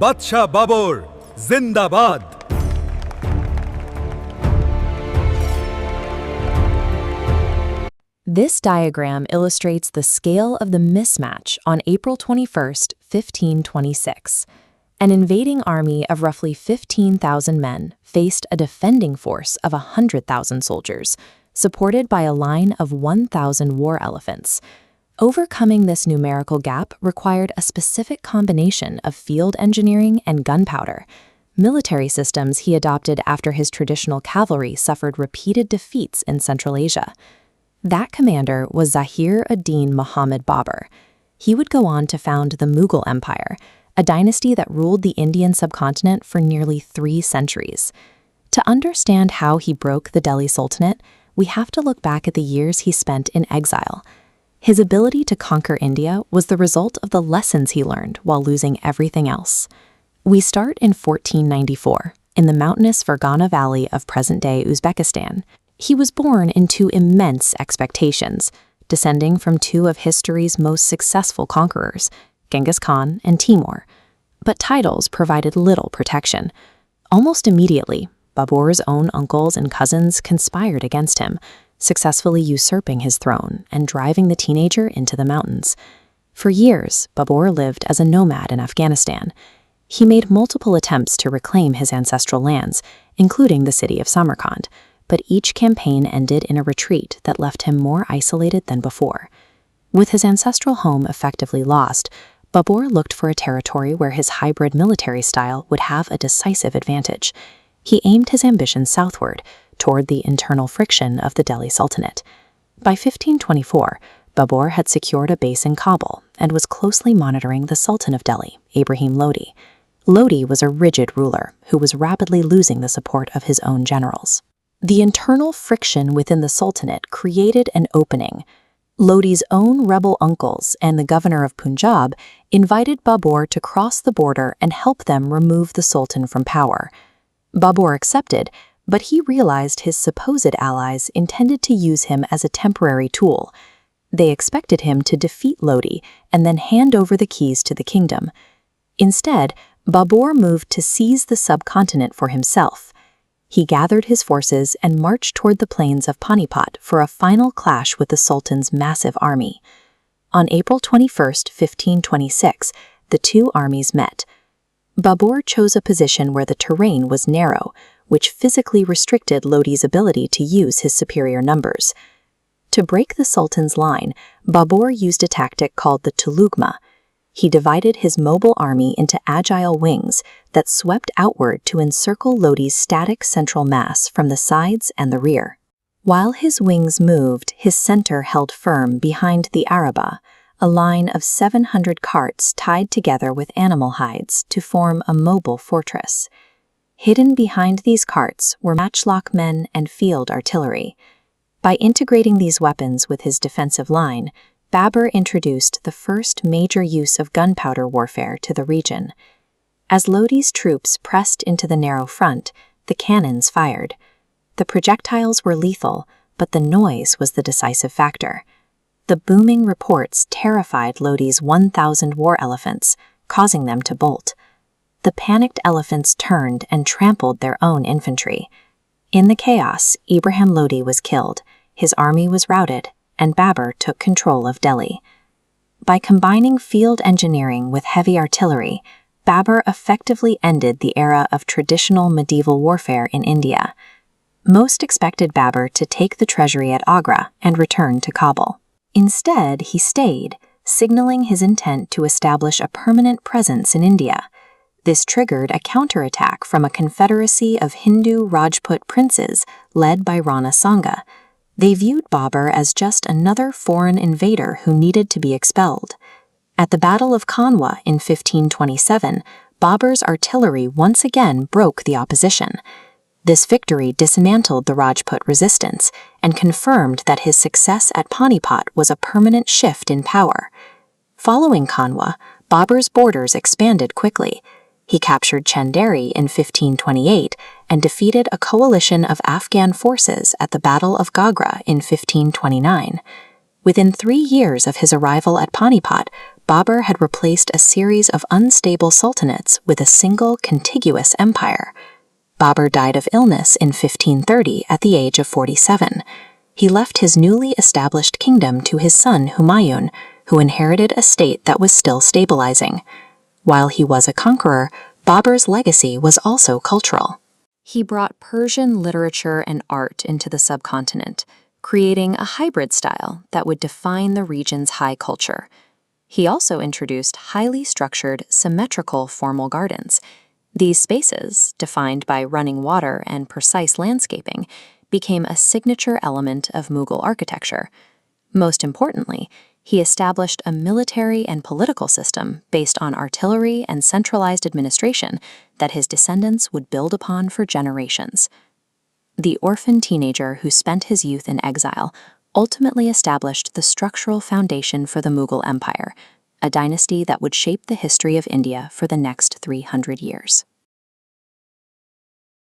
বাদশাহ বাবর জিন্দাবাদ। This diagram illustrates the scale of the mismatch on April 21st, 1526. An invading army of roughly 15,000 men faced a defending force of 100,000 soldiers, supported by a line of 1,000 war elephants. Overcoming this numerical gap required a specific combination of field engineering and gunpowder, military systems he adopted after his traditional cavalry suffered repeated defeats in Central Asia. That commander was Zahir ad-Din Muhammad Babur. He would go on to found the Mughal Empire, a dynasty that ruled the Indian subcontinent for nearly 3 centuries. To understand how he broke the Delhi Sultanate, we have to look back at the years he spent in exile. His ability to conquer India was the result of the lessons he learned while losing everything else. We start in 1494, in the mountainous Fergana Valley of present-day Uzbekistan. He was born into immense expectations, descending from 2 of history's most successful conquerors, Genghis Khan and Timur. But titles provided little protection. Almost immediately, Babur's own uncles and cousins conspired against him, successfully usurping his throne and driving the teenager into the mountains. For years, Babur lived as a nomad in Afghanistan. He made multiple attempts to reclaim his ancestral lands, including the city of Samarkand, but each campaign ended in a retreat that left him more isolated than before. With his ancestral home effectively lost, Babur looked for a territory where his hybrid military style would have a decisive advantage. He aimed his ambitions southward, toward the internal friction of the Delhi Sultanate. By 1524, Babur had secured a base in Kabul and was closely monitoring the Sultan of Delhi, Ibrahim Lodi. Lodi was a rigid ruler who was rapidly losing the support of his own generals. The internal friction within the Sultanate created an opening. Lodi's own rebel uncles and the governor of Punjab invited Babur to cross the border and help them remove the Sultan from power. Babur accepted, but he realized his supposed allies intended to use him as a temporary tool. They expected him to defeat Lodi and then hand over the keys to the kingdom. Instead, Babur moved to seize the subcontinent for himself. He gathered his forces and marched toward the plains of Panipat for a final clash with the Sultan's massive army. On April 21, 1526, the 2 armies met. Babur chose a position where the terrain was narrow, which physically restricted Lodi's ability to use his superior numbers. To break the Sultan's line, Babur used a tactic called the tulugma. He divided his mobile army into agile wings that swept outward to encircle Lodi's static central mass from the sides and the rear. While his wings moved, his center held firm behind the araba, a line of 700 carts tied together with animal hides to form a mobile fortress. Hidden behind these carts were matchlock men and field artillery. By integrating these weapons with his defensive line, Babur introduced the first major use of gunpowder warfare to the region. As Lodi's troops pressed into the narrow front, the cannons fired. The projectiles were lethal, but the noise was the decisive factor. The booming reports terrified Lodi's 1,000 war elephants, causing them to bolt. The panicked elephants turned and trampled their own infantry. In the chaos, Ibrahim Lodi was killed, his army was routed, and Babur took control of Delhi. By combining field engineering with heavy artillery, Babur effectively ended the era of traditional medieval warfare in India. Most expected Babur to take the treasury at Agra and return to Kabul. Instead, he stayed, signaling his intent to establish a permanent presence in India. This triggered a counterattack from a confederacy of Hindu Rajput princes led by Rana Sanga. They viewed Babur as just another foreign invader who needed to be expelled. At the Battle of Kanwa in 1527, Babur's artillery once again broke the opposition. This victory dismantled the Rajput resistance and confirmed that his success at Panipat was a permanent shift in power. Following Kanwa, Babur's borders expanded quickly. He captured Chanderi in 1528 and defeated a coalition of Afghan forces at the Battle of Gagra in 1529. Within 3 years of his arrival at Panipat, Babur had replaced a series of unstable sultanates with a single contiguous empire. Babur died of illness in 1530 at the age of 47. He left his newly established kingdom to his son Humayun, who inherited a state that was still stabilizing. While he was a conqueror, Babur's legacy was also cultural. He brought Persian literature and art into the subcontinent, creating a hybrid style that would define the region's high culture. He also introduced highly structured, symmetrical formal gardens. These spaces, defined by running water and precise landscaping, became a signature element of Mughal architecture. Most importantly, he established a military and political system based on artillery and centralized administration that his descendants would build upon for generations. The orphan teenager who spent his youth in exile ultimately established the structural foundation for the Mughal Empire, a dynasty that would shape the history of India for the next 300 years.